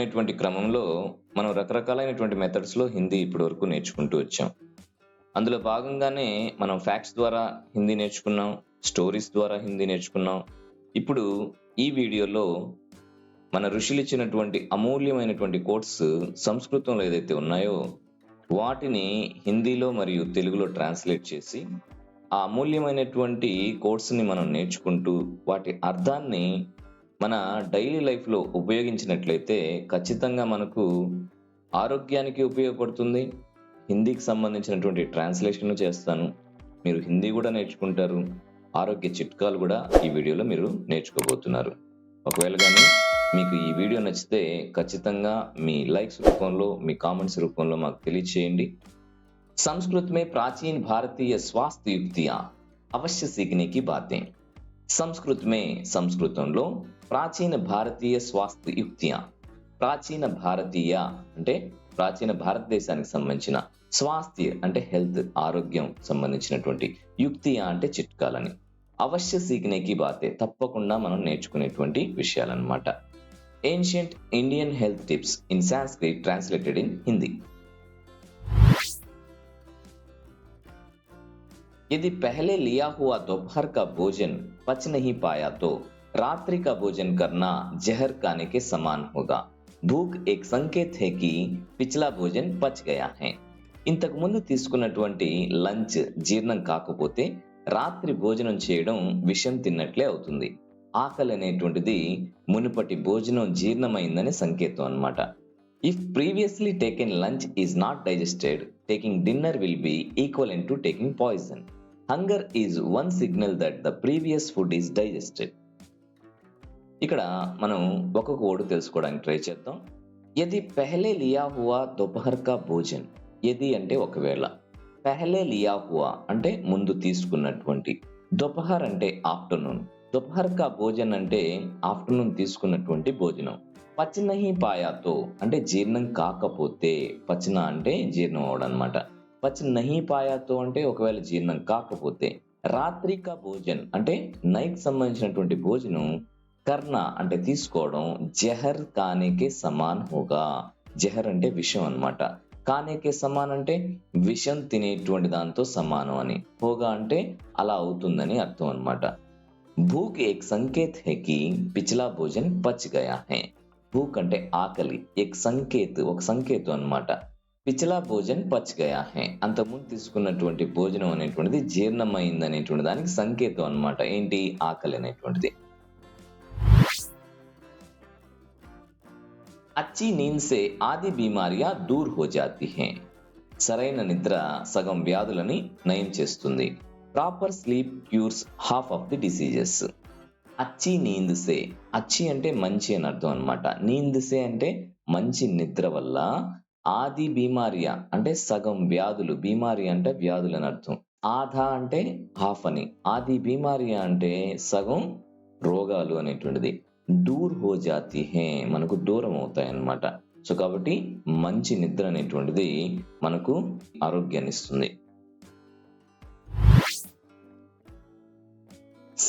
నేర్చుకునేటువంటి క్రమంలో మనం రకరకాలైనటువంటి మెథడ్స్‌లో హిందీ ఇప్పటి వరకు నేర్చుకుంటూ వచ్చాం. అందులో భాగంగానే మనం ఫ్యాక్ట్స్ ద్వారా హిందీ నేర్చుకున్నాం. స్టోరీస్ ద్వారా హిందీ నేర్చుకున్నాం. ఇప్పుడు ఈ వీడియోలో మన ఋషులిచ్చినటువంటి అమూల్యమైనటువంటి కోట్స్ సంస్కృతంలో ఏదైతే ఉన్నాయో వాటిని హిందీలో మరియు తెలుగులో ట్రాన్స్లేట్ చేసి ఆ అమూల్యమైనటువంటి కోట్స్‌ని మనం నేర్చుకుంటూ వాటి అర్థాన్ని మన డైలీ లైఫ్‌లో ఉపయోగించినట్లయితే ఖచ్చితంగా మనకు ఆరోగ్యానికి ఉపయోగపడుతుంది. హిందీకి సంబంధించినటువంటి ట్రాన్స్లేషన్ చేస్తాను. మీరు హిందీ కూడా నేర్చుకుంటారు. ఆరోగ్య చిట్కాలు కూడా ఈ వీడియోలో మీరు నేర్చుకోబోతున్నారు. ఒకవేళ కానీ మీకు ఈ వీడియో నచ్చితే ఖచ్చితంగా మీ లైక్స్ రూపంలో, మీ కామెంట్స్ రూపంలో మాకు తెలియచేయండి. संस्कृत में प्राचीन भारतीय स्वास्थ्य युक्तियां अवश्य सीखने की बातें. సంస్కృతంలో ప్రాచీన భారతీయ స్వాస్థ్య యుక్తియా, ప్రాచీన భారతీయ అంటే ప్రాచీన భారతదేశానికి సంబంధించిన, స్వాస్థ్య అంటే హెల్త్ ఆరోగ్యం సంబంధించినటువంటి, యుక్తియా అంటే చిట్కాలని, అవశ్య సీఖనేకి బాతే తప్పకుండా మనం నేర్చుకునేటువంటి విషయాలన్నమాట. Ancient Indian health tips in Sanskrit translated in Hindi. यदि पहले लिया हुआ दोपहर का भोजन पच नहीं पाया तो रात्रि का भोजन करना जहर खाने के समान होगा. भूख एक संकेत है कि पिछला भोजन पच गया है. ఇంతకు ముందు తీసుకున్నటువంటి లంచ్ జీర్ణం కాకపోతే రాత్రి భోజనం చేయడం విషం తిన్నట్లే అవుతుంది. ఆకలి అనేటువంటిది మునుపటి భోజనం జీర్ణమైందని సంకేతం అన్నమాట. If previously taken lunch is not digested, taking dinner will be equivalent to taking poison. Hunger is one signal that the previous food is digested. ఇక్కడ మనం ఒక్కొక్క వర్డ్ తెలుసుకోవడానికి ట్రై చేద్దాం. యది పెహలే లియా హువా దోపహర్ కా భోజన్. యది అంటే ఒకవేళ, పెహలే లియా హువా అంటే ముందు తీసుకున్నటువంటి, దోపహర్ అంటే ఆఫ్టర్నూన్, దోపహర్ కా భోజన్ అంటే ఆఫ్టర్నూన్ తీసుకున్నటువంటి భోజనం. పచ్ నహీ పాయాతో అంటే జీర్ణం కాకపోతే, పచన అంటే జీర్ణం అవడం అనమాట. పచ్ నహీ పాయాతో అంటే ఒకవేళ జీర్ణం కాకపోతే, రాత్రి కా భోజన్ అంటే నైట్ సంబంధించినటువంటి భోజనం, కర్ణ అంటే తీసుకోవడం, జహర్ కానేకే సమాన్ హోగా. జహర్ అంటే విషం అన్నమాట. కానేకే సమాన్ అంటే విషం తినేటువంటి దాంతో సమానం అని, హోగా అంటే అలా అవుతుందని అర్థం అన్నమాట. భూక్ ఏక్ సంకేత్ హై కి పిछला భోజన్ పచ్ గయా హై. భూక్ అంటే ఆకలి, ఏక్ సంకేత్ ఒక సంకేతం అన్నమాట. పిछला భోజన్ పచ్ గయా హై అంతకుముందు తీసుకున్నటువంటి భోజనం అనేటువంటిది జీర్ణమైంది అనేటువంటి దానికి సంకేతం అన్నమాట. ఏంటి? ఆకలి అనేటువంటిది. అచ్చి నీంద్ సే ఆది బీమారియా దూర్ హో జాతీ హై. సరైన నిద్ర సగం వ్యాధులని నయం చేస్తుంది. Proper sleep cures half of the diseases. అచ్చి నీంద్ సే, అచ్చి అంటే మంచి అని అర్థం అనమాట. నీంద్ సే అంటే మంచి నిద్ర వల్ల, ఆది బీమారియా అంటే సగం వ్యాధులు, బీమారియా అంటే వ్యాధులు అని అర్థం. ఆధా అంటే హాఫ్ అని, ఆది బీమారియా అంటే సగం రోగాలు అనేటువంటిది. దూర్ హో జాతీ హే మనకు దూరం అవుతాయి అన్నమాట. సో కాబట్టి మంచి నిద్ర అనేటువంటిది మనకు ఆరోగ్యాన్ని ఇస్తుంది.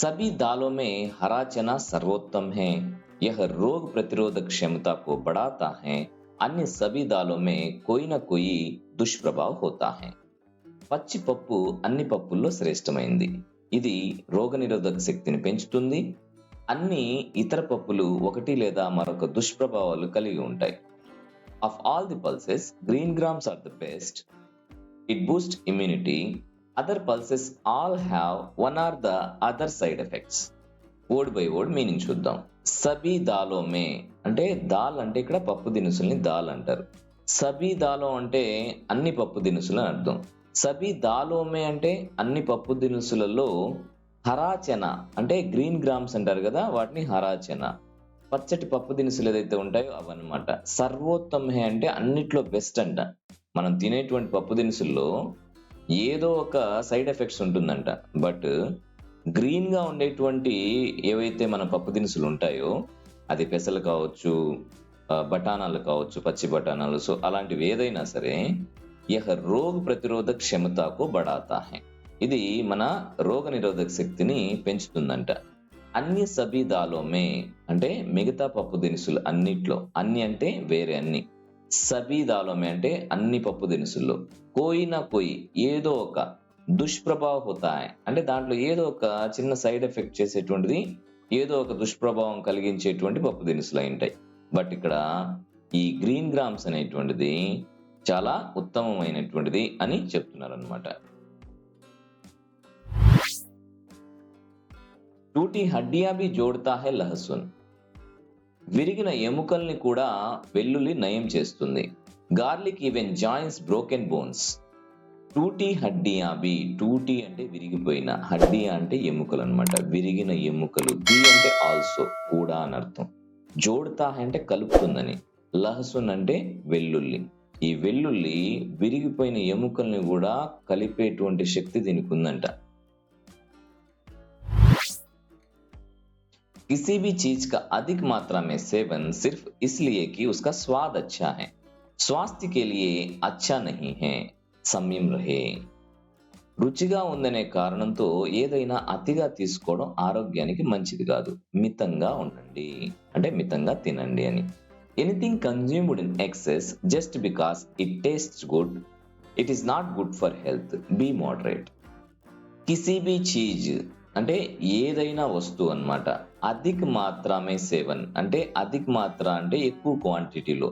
सभी दालों में हरा चना सर्वोत्तम है. यह रोग प्रतिरोधक क्षमता को बढ़ाता है. अन्य सभी दालों में कोई न कोई दुष्प्रभाव होता है. పచ్చి పప్పు అన్ని పప్పుల్లో శ్రేష్టమైంది. ఇది రోగనిరోధక శక్తిని పెంచుతుంది. అన్ని ఇతర పప్పులు ఒకటి లేదా మరొక దుష్ప్రభావాలు కలిగి ఉంటాయి. Of all the pulses, green grams are the best. It boosts immunity. Other pulses all have one or the other side effects. Word by word meaning చూద్దాం. సబీ దాలో మే అంటే, దాల్ అంటే ఇక్కడ పప్పు దినుసుల్ని దాల్ అంటారు. సబీ దాలో అంటే అన్ని పప్పు దినుసులు అని అర్థం. సబీ దాలో మే అంటే అన్ని పప్పు దినుసులలో, హరాచెన అంటే గ్రీన్ గ్రామ్స్ అంటారు కదా, వాటిని హరాచెన, పచ్చటి పప్పు దినుసులు ఏదైతే ఉంటాయో అవన్నమాట. సర్వోత్తమ హే అంటే అన్నిట్లో బెస్ట్ అంట. మనం తినేటువంటి పప్పు దినుసుల్లో ఏదో ఒక సైడ్ ఎఫెక్ట్స్ ఉంటుందంట. బట్ గ్రీన్ గా ఉండేటువంటి ఏవైతే మన పప్పు దినుసులు ఉంటాయో, అది పెసలు కావచ్చు, బఠానాలు కావచ్చు, పచ్చి బఠానాలు, సో అలాంటివి ఏదైనా సరే, యహ రోగ ప్రతిరోధక క్షమతకు బడాతా హై. ఇది మన రోగ నిరోధక శక్తిని పెంచుతుందంట. అన్ని సబీ దాలో మే అంటే మిగతా పప్పు దినుసులు అన్నిట్లో, అన్ని అంటే వేరే అన్ని, సబీ దాలో మే అంటే అన్ని పప్పు దినుసుల్లో, కోయి నా కోయి ఏదో ఒక, దుష్ప్రభావ హోతాయ్ అంటే దాంట్లో ఏదో ఒక చిన్న సైడ్ ఎఫెక్ట్ చేసేటువంటిది, ఏదో ఒక దుష్ప్రభావం కలిగించేటువంటి పప్పు దినుసులు అయి ఉంటాయి. బట్ ఇక్కడ ఈ గ్రీన్ గ్రామ్స్ అనేటువంటిది చాలా ఉత్తమమైనటువంటిది అని చెప్తున్నారు అనమాట. టూటీ హడ్డియా భీ జోడ్తా హై లహసున్, విరిగిన ఎముకల్ని కూడా వెల్లుల్లి నయం చేస్తుంది. Garlic even joins broken bones. టూటీ హడ్డియా భీ, టూటీ అంటే విరిగిపోయిన, హడ్డియా అంటే ఎముకలు అనమాట, విరిగిన ఎముకలు. బి అంటే ఆల్సో కూడా అని అర్థం. జోడ్తా హై అంటే కలుపుతుందని, లహసున్ అంటే వెల్లుల్లి. ఈ వెల్లుల్లి విరిగిపోయిన ఎముకల్ని కూడా కలిపేటువంటి శక్తి దీనికి ఉందంట. किसी भी चीज का अधिक मात्रा में सेवन सिर्फ इसलिए कि उसका स्वाद अच्छा है, स्वास्थ्य के लिए अच्छा नहीं है, సంయమ్ రహే. రుచిగా ఉందనే కారణంతో ఏదైనా అతిగా తీసుకోవడం ఆరోగ్యానికి మంచిది కాదు. మితంగా ఉండండి అంటే మితంగా తినండి అని. Anything consumed in excess just because it tastes good, it is not good for health, be moderate. కిసీ భీ చీజ్ అంటే ఏదైనా వస్తువు అన్నమాట. అధిక్ మాత్రమే సేవన్ అంటే అధిక్ మాత్ర అంటే ఎక్కువ క్వాంటిటీలో,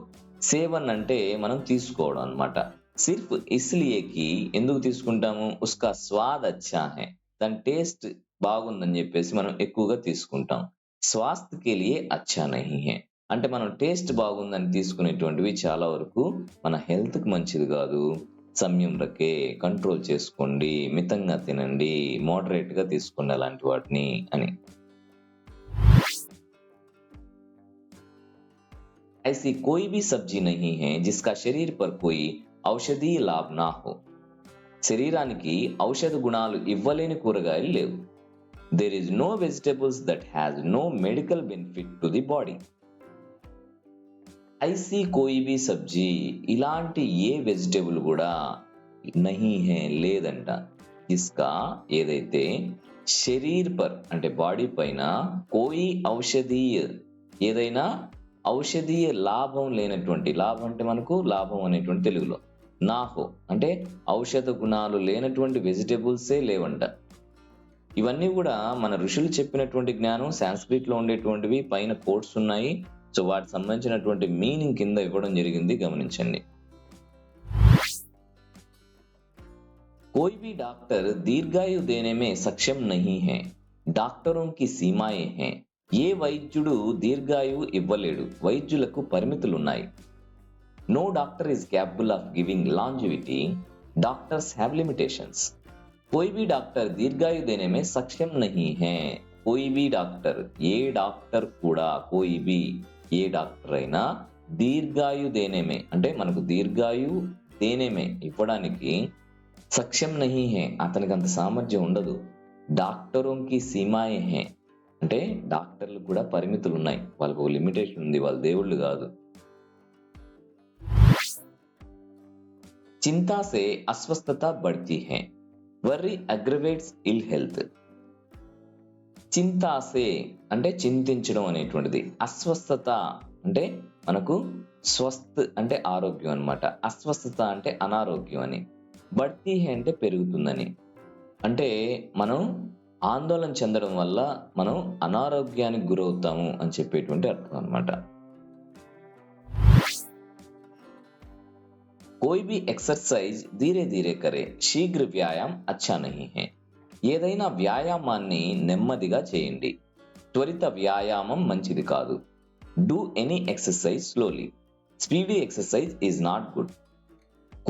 సేవన్ అంటే మనం తీసుకోవడం అన్నమాట. సిర్ఫ్ ఇస్లియేకి ఎందుకు తీసుకుంటాము, ఉస్కా స్వాద్ అచ్చా హై దాని టేస్ట్ బాగుందని చెప్పేసి మనం ఎక్కువగా తీసుకుంటాం. స్వాస్థ్ కే లియే అచ్చా నహీ హై అంటే మనం టేస్ట్ బాగుందని తీసుకునేటువంటివి చాలా వరకు మన హెల్త్ కి మంచిది కాదు. సంయమ్ రకే కంట్రోల్ చేసుకోండి, మితంగా తినండి, మోడరేట్ గా తీసుకోండి అలాంటి వాటిని అని. ऐसी कोई भी सब्जी नहीं है जिसका शरीर पर कोई ఔషధీ లాభ్ నా హో, శరీరానికి ఔషధ గుణాలు ఇవ్వలేని కూరగాయలు లేవు. There is no vegetables that has no medical benefit to the body. ఐసీ కోయి బి సబ్జీ ఇలాంటి ఏ వెజిటబుల్ కూడా నహీ హే లేదంట, జిస్కా ఏదైతే శరీర్ పర్ అంటే బాడీ పైన, కోయి ఔషధీయ ఏదైనా ఔషధీయ లాభం లేనటువంటి, లాభం అంటే మనకు లాభం అనేటువంటి తెలుగులో, నాహో అంటే ఔషధ గుణాలు లేనటువంటి వెజిటబుల్సే లేవంట. ఇవన్నీ కూడా మన ఋషులు చెప్పినటువంటి జ్ఞానం, సాంస్క్రిట్ లో ఉండేటువంటివి, పైన కోట్స్ ఉన్నాయి. సో వాటికి సంబంధించినటువంటి మీనింగ్ కింద ఇవ్వడం జరిగింది, గమనించండి. कोई भी डॉक्टर दीर्घायु देने में सक्षम नहीं है, డాక్టరోं की सीमाएं हैं. ఏ వైద్యుడు దీర్ఘాయువు ఇవ్వలేడు, వైద్యులకు పరిమితులున్నాయి. No doctor is capable of giving longevity, doctors have limitations. कोई भी डॉक्टर दीर्घायु देने में सक्षम नहीं है. कोई भी डॉक्टर ఏ డాక్టర్ కూడా, कोई भी ఏ డాక్టర్ అయినా, దీర్ఘాయు దేనే మే అంటే మనకు దీర్ఘాయు దేనే మే ఇవ్వడానికి సక్షం నహీ హే అతనికి అంత సామర్థ్యం ఉండదు. డాక్టరోంకి సీమాయే హే అంటే డాక్టర్లకు కూడా పరిమితులు ఉన్నాయి, వాళ్ళకు ఒక లిమిటేషన్ ఉంది, వాళ్ళ దేవుళ్ళు కాదు. చింతా సే అస్వస్థత బడ్తీ హై, వర్రీ అగ్రవేట్స్ ఇల్ హెల్త్. చింతాసే అంటే చింతించడం అనేటువంటిది, అస్వస్థత అంటే మనకు స్వస్థ్ అంటే ఆరోగ్యం అన్నమాట, అస్వస్థత అంటే అనారోగ్యం అని, బడ్తీ హై అంటే పెరుగుతుందని. అంటే మనం ఆందోళన చెందడం వల్ల మనం అనారోగ్యానికి గురవుతాము అని చెప్పేటువంటి అర్థం అన్నమాట. कोई भी एक्सरसाइज धीरे धीरे करे, शीघ्र व्यायाम अच्छा नहीं है. ఏదైనా వ్యాయామాన్ని నెమ్మదిగా చేయండి, త్వరిత వ్యాయామం మంచిది కాదు. Do any exercise slowly, speedy exercise is not good.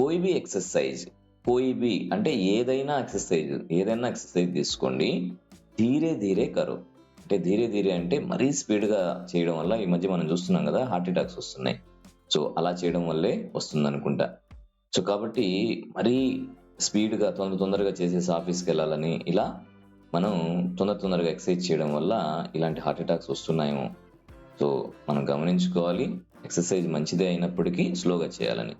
కోయి బి ఎక్సర్సైజ్, కోయి బి అంటే ఏదైనా ఎక్సర్సైజ్ తీసుకోండి. ధీరే ధీరే కరో అంటే ధీరే ధీరే అంటే మరీ స్పీడ్గా చేయడం వల్ల ఈ మధ్య మనం చూస్తున్నాం కదా హార్ట్ అటాక్స్ వస్తున్నాయి. సో అలా చేయడం వల్లే వస్తుంది అనుకుంటా. సో కాబట్టి మరీ స్పీడ్గా తొందరగా చేసేసి ఆఫీస్కి వెళ్ళాలని ఇలా మనం తొందరగా ఎక్సర్సైజ్ చేయడం వల్ల ఇలాంటి హార్ట్ అటాక్స్ వస్తున్నాయేమో. సో మనం గమనించుకోవాలి, ఎక్సర్సైజ్ మంచిదే అయినప్పటికీ స్లోగా చేయాలని.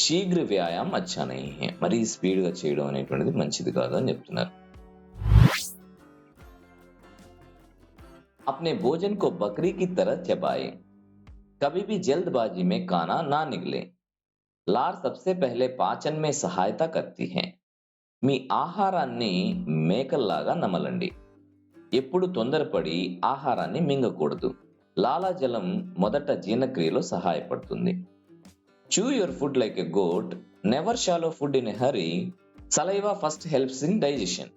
శీఘ్ర వ్యాయామం అచ్చా నహీ హై, మరీ స్పీడ్గా చేయడం అనేటువంటిది మంచిది కాదు అని చెప్తున్నారు. अपने भोजन को बकरी की तरह चबाए, कभी भी जल्दबाजी में खाना ना निगले। लार सबसे पहले पाचन में సహాయత करती है। మీ ఆహారాన్ని మేకల్లాగా నమలండి. ఎప్పుడు తొందరపడి ఆహారాన్ని మింగకూడదు. లాలాజలం మొదట జీర్ణక్రియలో సహాయపడుతుంది. Chew your food like a goat, never swallow food in a hurry. Saliva first helps in digestion.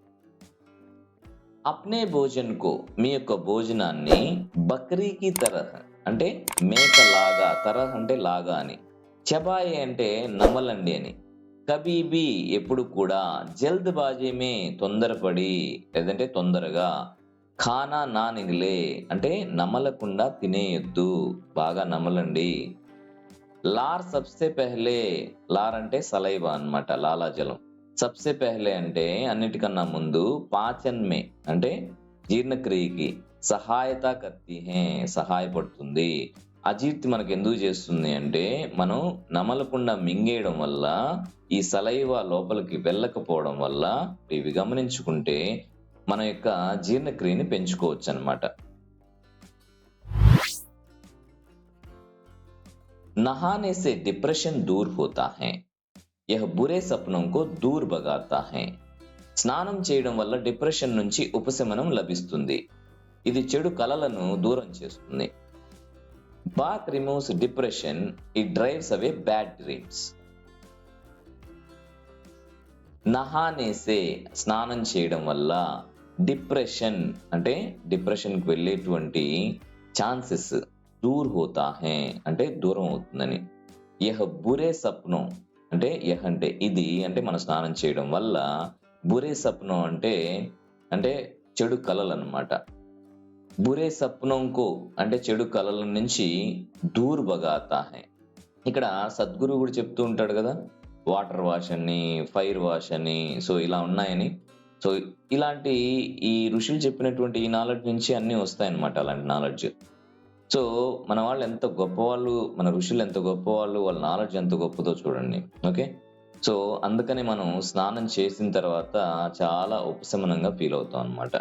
అప్నే భోజన్కో మీ యొక్క భోజనాన్ని బక్రీకి తరహ్ అంటే మేకలాగా, తరహ్ అంటే లాగా అని, చబాయి అంటే నమలండి అని, కబీబీ ఎప్పుడు కూడా, జల్ద్బాజీ మే తొందరపడి లేదంటే తొందరగా, ఖానా నా నిగలే అంటే నమలకుండా తినేయొద్దు, బాగా నమలండి. లార్ సబ్సే పెహ్లే, లార్ అంటే సలైవా అన్నమాట, లాలాజలం. సబ్సే పెహ్లే అంటే అన్నిటికన్నా ముందు, పాచన్ మే అంటే జీర్ణక్రియకి, సహాయత కర్తీ హే సహాయపడుతుంది. అజీర్తి మనకు ఎందుకు చేస్తుంది అంటే, మనం నమలకుండా మింగేయడం వల్ల, ఈ సలైవా లోపలికి వెళ్ళకపోవడం వల్ల, ఇవి గమనించుకుంటే మన యొక్క జీర్ణక్రియని పెంచుకోవచ్చు అన్నమాట. नहाने से डिप्रेशन दूर होता है, यह बुरे सपनों को दूर भगाता है. స్నానం చేయడం వల్ల డిప్రెషన్ నుంచి ఉపశమనం లభిస్తుంది. ఇది చెడు కలలను దూరం చేస్తుంది. Bath removes depression, it drives away bad dreams. నహానేసే స్నానం చేయడం వల్ల, డిప్రెషన్ అంటే డిప్రెషన్కి వెళ్ళేటువంటి ఛాన్సెస్, దూర్ హోతా హే అంటే దూరం అవుతుందని. యహ బురే సప్నం అంటే, యహ్ అంటే ఇది అంటే మనం స్నానం చేయడం వల్ల, బురే సప్నం అంటే అంటే చెడు కలలు అన్నమాట. బురే సప్నంకో అంటే చెడు కలల నుంచి దూర్ భగాతా హే. ఇక్కడ సద్గురు కూడా చెప్తూ ఉంటాడు కదా, వాటర్ వాష్ అని, ఫైర్ వాష్ అని, సో ఇలా ఉన్నాయని. సో ఇలాంటి ఈ ఋషులు చెప్పినటువంటి ఈ నాలెడ్జ్ నుంచి అన్నీ వస్తాయన్నమాట, అలాంటి నాలెడ్జ్. సో మన వాళ్ళు ఎంత గొప్పవాళ్ళు, మన ఋషులు ఎంత గొప్పవాళ్ళు, వాళ్ళ నాలెడ్జ్ ఎంత గొప్పదో చూడండి. ఓకే, సో అందుకని మనం స్నానం చేసిన తర్వాత చాలా ఉపశమనంగా ఫీల్ అవుతాం అనమాట.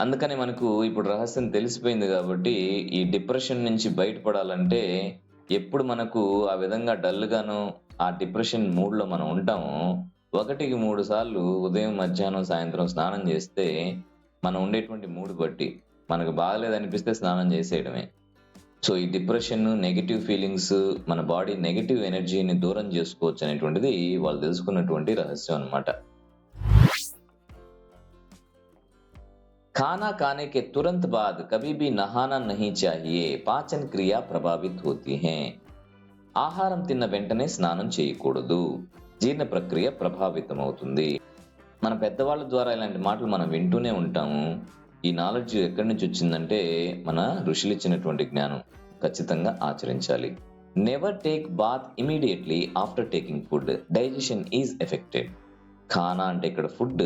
అందుకని మనకు ఇప్పుడు రహస్యం తెలిసిపోయింది కాబట్టి, ఈ డిప్రెషన్ నుంచి బయటపడాలంటే, ఎప్పుడు మనకు ఆ విధంగా డల్గాను ఆ డిప్రెషన్ మూడ్లో మనం ఉంటామో, 1-3 సార్లు ఉదయం, మధ్యాహ్నం, సాయంత్రం స్నానం చేస్తే, మనం ఉండేటువంటి మూడ్ బట్టి మనకు బాగలేదనిపిస్తే స్నానం చేసేయడమే. సో ఈ డిప్రెషన్, నెగిటివ్ ఫీలింగ్స్, మన బాడీ నెగిటివ్ ఎనర్జీని దూరం చేసుకోవచ్చు అనేటువంటిది వాళ్ళు తెలుసుకున్నటువంటి రహస్యం అన్నమాట. खाना खाने के तुरंत बाद कभी भी नहाना नहीं चाहिए, पाचन क्रिया प्रभावित होती है. ఆహారం తిన్న వెంటనే స్నానం చేయకూడదు, జీర్ణ ప్రక్రియ ప్రభావితం అవుతుంది. మన పెద్దవాళ్ళ ద్వారా ఇలాంటి మాటలు మనం వింటూనే ఉంటాము. ఈ నాలెడ్జ్ ఎక్కడి నుంచి వచ్చిందంటే, మన ఋషులు ఇచ్చినటువంటి జ్ఞానం. ఖచ్చితంగా ఆచరించాలి. Never take bath immediately after taking food, digestion is affected. ఖానా అంటే ఇక్కడ ఫుడ్,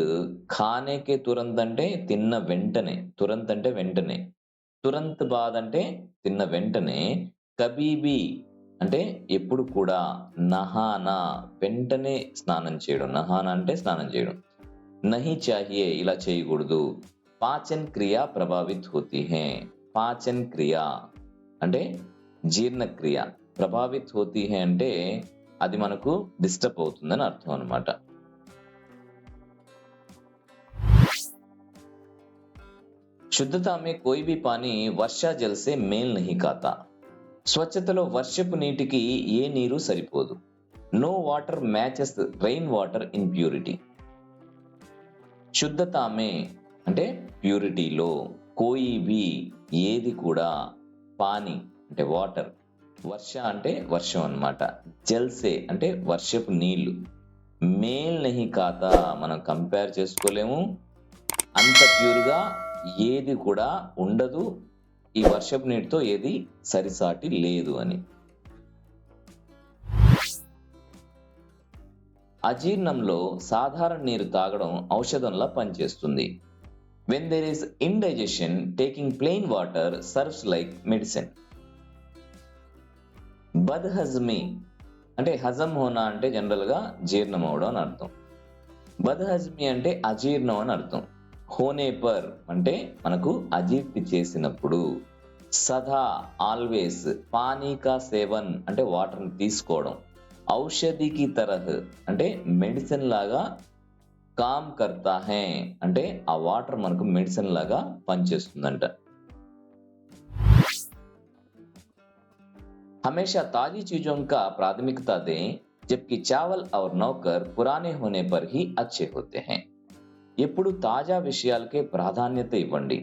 ఖానేకే తురంత్ అంటే తిన్న వెంటనే, తురంత్ అంటే వెంటనే, తురంత్ బాద్ అంటే తిన్న వెంటనే, కబీబీ అంటే ఎప్పుడు కూడా, నహానా వెంటనే స్నానం చేయడం, నహానా అంటే స్నానం చేయడం, నహి చాహియే ఇలా చేయకూడదు, పాచన్ క్రియ ప్రభావిత్ హోతీ హే, పాచన్ క్రియ అంటే జీర్ణక్రియ, ప్రభావిత్ హోతీ హే అంటే అది మనకు డిస్టర్బ్ అవుతుందని అర్థం అన్నమాట. శుద్ధత మే కోయి భీ పానీ వర్షా జల్ సే మేల్ నహీ ఖాతా. స్వచ్ఛతలో వర్షపు నీటికి ఏ నీరు సరిపోదు. No water matches rain water in purity. శుద్ధత మే అంటే ప్యూరిటీలో, కోయి భీ ఏది కూడా, పానీ అంటే వాటర్, వర్ష అంటే వర్షం అన్నమాట, జల్సే అంటే వర్షపు నీళ్లు, మేల్ నహీ ఖాతా మనం కంపేర్ చేసుకోలేము, అంత ప్యూర్గా ఏది కూడా ఉండదు, ఈ వర్షపు నీటితో ఏది సరిసాటి లేదు అని. అజీర్ణంలో సాధారణ నీరు తాగడం ఔషధంలా పనిచేస్తుంది. When there is indigestion, taking plain water serves like medicine. బద్హజ్మీ అంటే హజం హోనా అంటే జనరల్గా జీర్ణం అవడం అని అర్థం. బద్హజ్మీ అంటే అజీర్ణం అని అర్థం. హోనే పర్ అంటే మనకు అజీర్తి చేసినప్పుడు, సదా ఆల్వేస్ పానీ కా సేవన్ అంటే వాటర్ని తీసుకోవడం, ఔషధికి తరహ్ అంటే మెడిసిన్ లాగా, కామ్ కర్తా హై అంటే ఆ వాటర్ మనకు మెడిసిన్ లాగా పనిచేస్తుందంట. हमेशा ताजी चीजों का प्राथमिकता दें, जबकि चावल और नौकर पुराने होने पर ही अच्छे होते हैं. ఎప్పుడు తాజా విషయాలకే ప్రాధాన్యత ఇవ్వండి,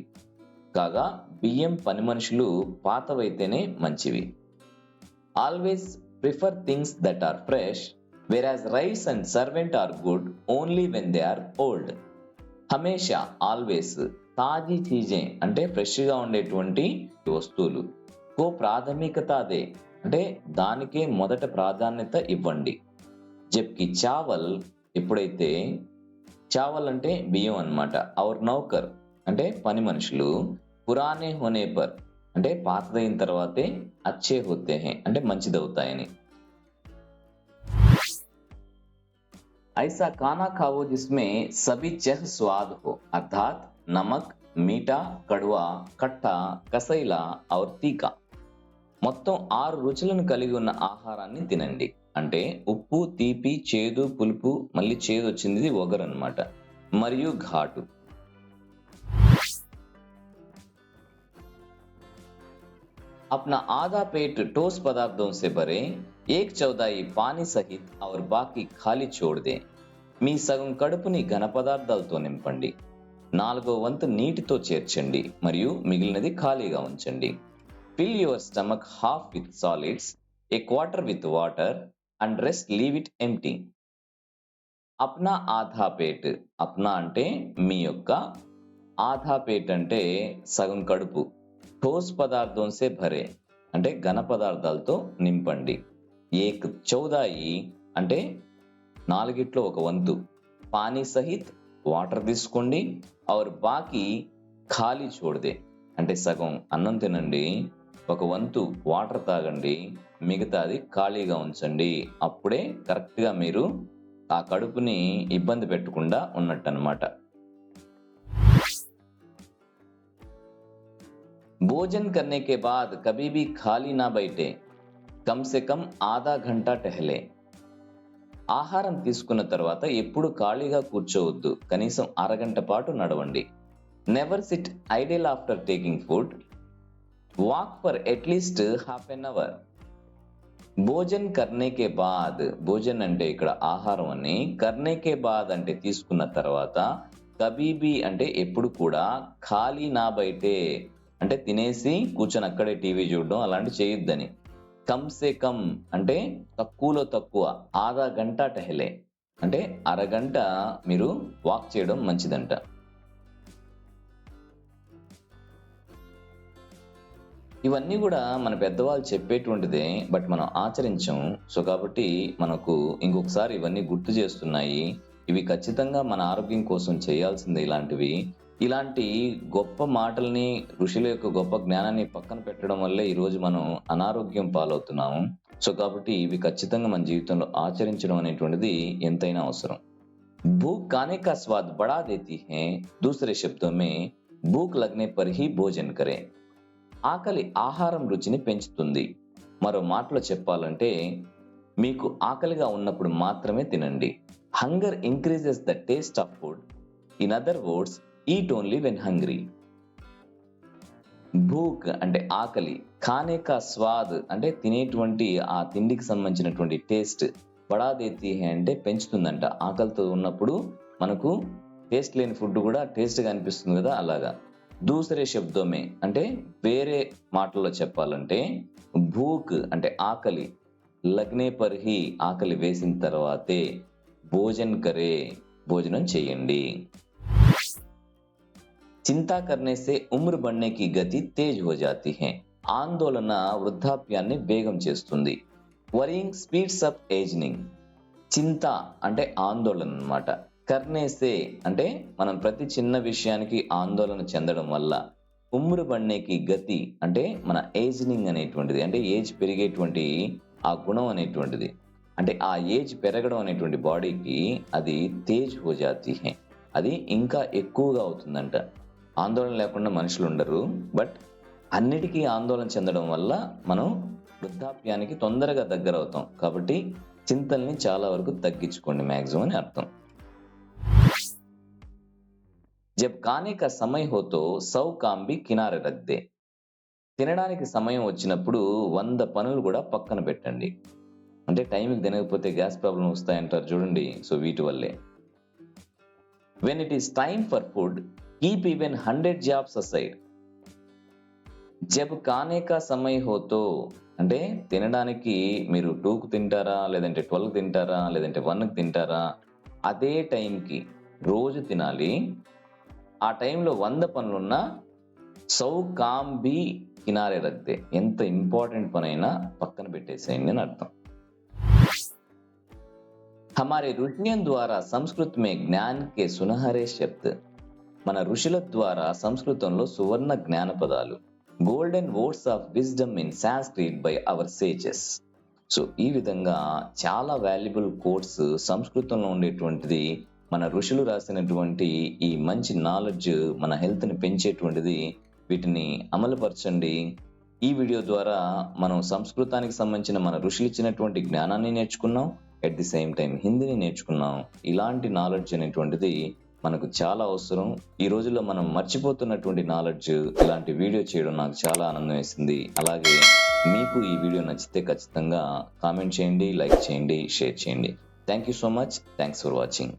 కాగా బియ్యం పని మనుషులు పాతవైతేనే మంచివి. Always prefer things that are fresh, beverages rice and servant are good only when they are old. హమేషా ఆల్వేస్ తాజీ చీజే అంటే ఫ్రెష్గా ఉండేటువంటి వస్తువులు, కో ప్రాథమికత దే అంటే దానికే మొదట ప్రాధాన్యత ఇవ్వండి. జబ్కి చావల్ ఎప్పుడైతే, చావల్ అంటే బియ్యం అన్నమాట, ఔర్ నౌకర్ అంటే పని మనుషులు, పురానే హోనే పర్ అంటే పాతదైన తర్వాతే అచ్చే హోతే హై అంటే మంచిదవుతాయని. ఐసా ఖానా ఖావో జిస్మే సభీ చహ్ స్వాద్ హో, అర్థాత్ నమక్, మీఠా, కడువా, కట్టా, కసైలా ఔర్ తీకా. మొత్తం 6 రుచులను కలిగి ఉన్న ఆహారాన్ని తినండి. అంటే ఉప్పు, తీపి, చేదు, పులుపు, మళ్ళీ చేదు వచ్చింది ఒగరు అన్నమాట, మరియు ఘాటు. अपना आधा पेट ठोस पदार्थों से भरे, 1/4 पानी सहित और बाकी खाली छोड़ दें. మీ సగం కడుపుని ఘన పదార్థాలతో నింపండి, 4వ వంతు నీటితో చేర్చండి మరియు మిగిలినది ఖాళీగా ఉంచండి. Fill your stomach half with solids, a quarter with water, and rest leave it empty. Apna ఆధా పేట్, అప్నా అంటే మీ యొక్క, ఆధా పేట్ అంటే సగం కడుపు, ఠోస్ పదార్థం సే భరే అంటే ఘన పదార్థాలతో నింపండి, ఏక్ చౌదాయి అంటే 4 ఒక వంతు, పానీ సహిత్ వాటర్ తీసుకోండి, ఔర్ బాకీ ఖాళీ చోడ్దే అంటే సగం అన్నం తినండి, 1 వంతు వాటర్ తాగండి, మిగతాది ఖాళీగా ఉంచండి. అప్పుడే కరెక్ట్గా మీరు ఆ కడుపుని ఇబ్బంది పెట్టకుండా ఉన్నట్టు అన్నమాట. భోజన్ కర్నే కే బాద్ కభీ భీ ఖాళీ నా బైఠే, కమ్ సే కమ్ ఆధా ఘంటా టహలే. ఆహారం తీసుకున్న తర్వాత ఎప్పుడు ఖాళీగా కూర్చోవద్దు, కనీసం అరగంట పాటు నడవండి. Never sit idle after taking food, walk for at least half an hour. భోజన్ కర్నే కే బాద్, భోజన్ అంటే ఇక్కడ ఆహారం అని, కర్నే కే బాద్ అంటే తీసుకున్న తర్వాత, కబీబీ అంటే ఎప్పుడు కూడా, ఖాళీ నా బయటే అంటే తినేసి కూర్చొని అక్కడే టీవీ చూడడం అలాంటి చేయొద్దని. కమ్ సే కమ్ అంటే తక్కువలో తక్కువ, ఆధా గంట టహలే అంటే అరగంట మీరు వాక్ చేయడం మంచిదంట. ఇవన్నీ కూడా మన పెద్దవాళ్ళు చెప్పేటువంటిదే, బట్ మనం ఆచరించం. సో కాబట్టి మనకు ఇంకొకసారి ఇవన్నీ గుర్తు చేస్తున్నాయి. ఇవి ఖచ్చితంగా మన ఆరోగ్యం కోసం చేయాల్సిందే. ఇలాంటి గొప్ప మాటల్ని, ఋషుల యొక్క గొప్ప జ్ఞానాన్ని పక్కన పెట్టడం వల్లే ఈరోజు మనం అనారోగ్యం పాలవుతున్నాము. సో కాబట్టి ఇవి ఖచ్చితంగా మన జీవితంలో ఆచరించడం అనేటువంటిది ఎంతైనా అవసరం. భూక్ खाने का स्वाद बढ़ा देती है, दूसरे शब्दों में भूख लगने पर ही भोजन करें. ఆకలి ఆహారం రుచిని పెంచుతుంది. మరో మాటలో చెప్పాలంటే, మీకు ఆకలిగా ఉన్నప్పుడు మాత్రమే తినండి. Hunger increases the taste of food. In other words, eat only when hungry. భూక్ అంటే ఆకలి, ఖానే కా స్వాద్ అంటే తినేటువంటి ఆ తిండికి సంబంధించినటువంటి టేస్ట్, బడా దేతీ హై అంటే పెంచుతుందంట. ఆకలితో ఉన్నప్పుడు మనకు టేస్ట్ లేని ఫుడ్ కూడా టేస్ట్గా అనిపిస్తుంది కదా, అలాగా. దూసరే శబ్దమే అంటే వేరే మాటల్లో చెప్పాలంటే, భూక్ అంటే ఆకలి, లగ్నే పర్ హీ ఆకలి వేసిన తర్వాతే, భోజన్ కరే భోజనం చేయండి. చింతా కర్నే సే ఉమ్ర్ బడ్నే కి గతి తేజ్ హో జాతీ హై. ఆందోళన వృద్ధాప్యాన్ని వేగం చేస్తుంది. Worrying speeds up ageing. చింత అంటే ఆందోళన అన్నమాట. కర్నేసే అంటే మనం ప్రతి చిన్న విషయానికి ఆందోళన చెందడం వల్ల, ఉమ్రు బడ్నేకి గతి అంటే మన ఏజింగ్ అనేటువంటిది, అంటే ఏజ్ పెరిగేటువంటి ఆ గుణం అనేటువంటిది, అంటే ఆ ఏజ్ పెరగడం అనేటువంటి బాడీకి అది తేజ్ హో జాతీ హై అది ఇంకా ఎక్కువగా అవుతుందంట. ఆందోళన లేకుండా మనుషులు ఉండరు, బట్ అన్నిటికీ ఆందోళన చెందడం వల్ల మనం వృద్ధాప్యానికి తొందరగా దగ్గర అవుతాం. కాబట్టి చింతల్ని చాలా వరకు తగ్గించుకోండి మ్యాక్సిమం అని అర్థం. జబ్ ఖానే కా సమయ్ హో తో 100 కామ్ భీ కినారే రఖ్ దే. తినడానికి సమయం వచ్చినప్పుడు 100 పనులు కూడా పక్కన పెట్టండి. అంటే టైంకి తినకపోతే గ్యాస్ ప్రాబ్లం వస్తాయంటారు చూడండి. సో వీటి వల్లే. When it is time for food, keep even 100 jobs aside. జబ్ ఖానే కా సమయ్ హో తో, అంటే తినడానికి మీరు 2కు తింటారా, లేదంటే 12కి తింటారా, లేదంటే 1కి తింటారా, అదే టైంకి రోజు తినాలి. ఆ టైంలో 100 పనులున్నా 100 కామ్ భీ కినారే రఖ్ దే. ఎంత ఇంపార్టెంట్ పనైనా పక్కన పెట్టేసేయండి అని అర్థం. హమారే ఋషియోं ద్వారా సంస్కృత్ మే జ్ఞాన్ కే సునహరే శబ్ద్. మన ఋషుల ద్వారా సంస్కృతంలో సువర్ణ జ్ఞాన పదాలు, golden words of wisdom in Sanskrit by our sages. So ఈ విధంగా చాలా వాల్యుబుల్ కోట్స్ సంస్కృతంలో ఉండేటువంటిది, మన ఋషులు రాసినటువంటి ఈ మంచి నాలెడ్జ్ మన హెల్త్ని పెంచేటువంటిది. వీటిని అమలుపరచండి. ఈ వీడియో ద్వారా మనం సంస్కృతానికి సంబంధించిన మన ఋషులు ఇచ్చినటువంటి జ్ఞానాన్ని నేర్చుకున్నాం, ఎట్ ది సేమ్ టైం హిందీని నేర్చుకున్నాం. ఇలాంటి నాలెడ్జ్ అనేటువంటిది మనకు చాలా అవసరం. ఈ రోజుల్లో మనం మర్చిపోతున్నటువంటి నాలెడ్జ్, ఇలాంటి వీడియో చేయడం నాకు చాలా ఆనందం వేసింది. అలాగే మీకు ఈ వీడియో నచ్చితే ఖచ్చితంగా కామెంట్ చేయండి, లైక్ చేయండి, షేర్ చేయండి. Thank you so much. Thanks for watching.